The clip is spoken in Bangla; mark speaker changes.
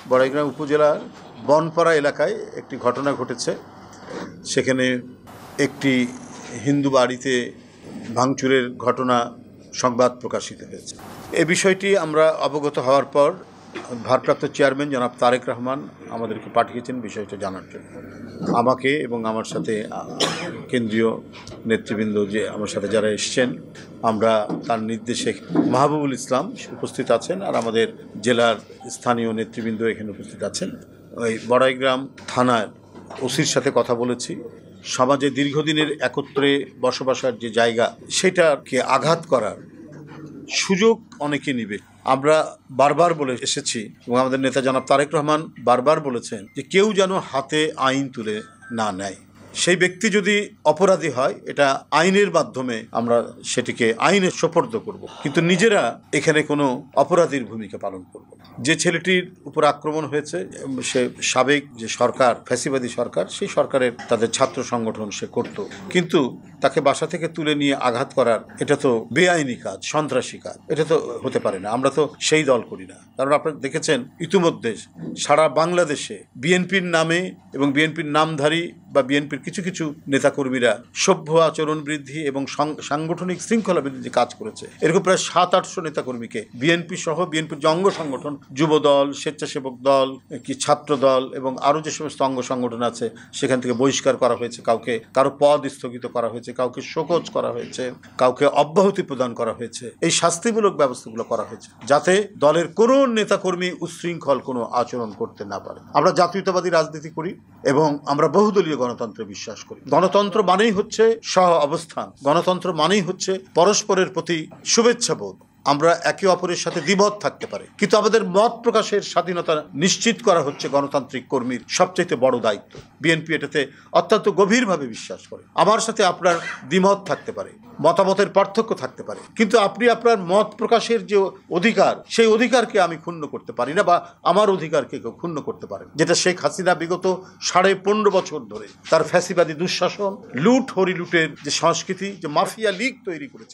Speaker 1: বড়াইগ্রাম উপজেলার বনপাড়া এলাকায় একটি ঘটনা ঘটেছে। সেখানে একটি হিন্দু বাড়িতে ভাঙচুরের ঘটনা সংবাদ প্রকাশিত হয়েছে। এ বিষয়টি আমরা অবগত হওয়ার পর ভারপ্রাপ্ত চেয়ারম্যান জনাব তারেক রহমান আমাদেরকে পাঠিয়েছেন বিষয়টা জানার জন্য। আমাকে এবং আমার সাথে কেন্দ্রীয় নেতৃবৃন্দ যে আমার সাথে যারা এসছেন, আমরা তার নির্দেশে মাহবুবুল ইসলাম উপস্থিত আছেন, আর আমাদের জেলার স্থানীয় নেতৃবৃন্দ এখানে উপস্থিত আছেন। ওই বড়াইগ্রাম থানার ওসির সাথে কথা বলেছি। সমাজে দীর্ঘদিনের একত্রে বসবাসের যে জায়গা, সেটাকে আঘাত করার সুযোগ অনেকে নিবে। আমরা বারবার বলে এসেছি এবং আমাদের নেতা জনাব তারেক রহমান বারবার বলেছেন যে কেউ যেন হাতে আইন তুলে না নেয়। সেই ব্যক্তি যদি অপরাধী হয়, এটা আইনের মাধ্যমে আমরা সেটিকে আইনে সোপর্দ করব, কিন্তু নিজেরা এখানে কোনো অপরাধীর ভূমিকা পালন করব। যে ছেলেটির উপর আক্রমণ হয়েছে, সে সাবেক যে সরকার, ফ্যাসিবাদী সরকার, সেই সরকারের তাদের ছাত্র সংগঠন সে করত, কিন্তু তাকে বাসা থেকে তুলে নিয়ে আঘাত করার এটা তো বেআইনি কাজ, সন্ত্রাসী কাজ। এটা তো হতে পারে না। আমরা তো সেই দল করি না। কারণ আপনারা দেখেছেন ইতিমধ্যে সারা বাংলাদেশে বিএনপির নামে এবং বিএনপির নামধারী বা বিএনপির কিছু কিছু নেতাকর্মীরা সভ্য আচরণ বৃদ্ধি এবং সাংগঠনিক শৃঙ্খলা বৃদ্ধি কাজ করেছে। এরকম প্রায় 700-800 নেতাকর্মীকে বিএনপি সহ বিএনপির যে অঙ্গ সংগঠন, যুব দল, স্বেচ্ছাসেবক দল, কি ছাত্র দল এবং আরও যে সমস্ত অঙ্গ সংগঠন আছে, সেখান থেকে বহিষ্কার করা হয়েছে। কারো পদ স্থগিত করা হয়েছে, কাউকে শোকজ করা হয়েছে, কাউকে অব্যাহতি প্রদান করা হয়েছে। এই শাস্তিমূলক ব্যবস্থাগুলো করা হয়েছে যাতে দলের কোনো নেতাকর্মী উচ্ছৃঙ্খল কোনো আচরণ করতে না পারে। আমরা জাতীয়তাবাদী রাজনীতি করি এবং আমরা বহুদলীয় গণতন্ত্রে বিশ্বাস করি। গণতন্ত্র মানেই হচ্ছে সহ অবস্থান, গণতন্ত্র মানেই হচ্ছে পরস্পরের প্রতি শুভেচ্ছাবোধ। আমরা একে অপরের সাথে দ্বিমত থাকতে পারি, কিন্তু আমাদের মত প্রকাশের স্বাধীনতা নিশ্চিত করা হচ্ছে গণতান্ত্রিক কর্মীর সবচেয়ে বড় দায়িত্ব। বিএনপি এটাতে অত্যন্ত গভীরভাবে বিশ্বাস করে। আমার সাথে আপনার দ্বিমত থাকতে পারে, মতামতের পার্থক্য থাকতে পারে, কিন্তু আপনি আপনার মত প্রকাশের যে অধিকার, সেই অধিকারকে আমি ক্ষুণ্ণ করতে পারি না, বা আমার অধিকারকে কেউ ক্ষুণ্ণ করতে পারে, যেটা শেখ হাসিনা বিগত 15.5 বছর ধরে তার ফ্যাসিবাদী দুঃশাসন, লুট হরিলুটের যে সংস্কৃতি, যে মাফিয়া লীগ তৈরি করেছে।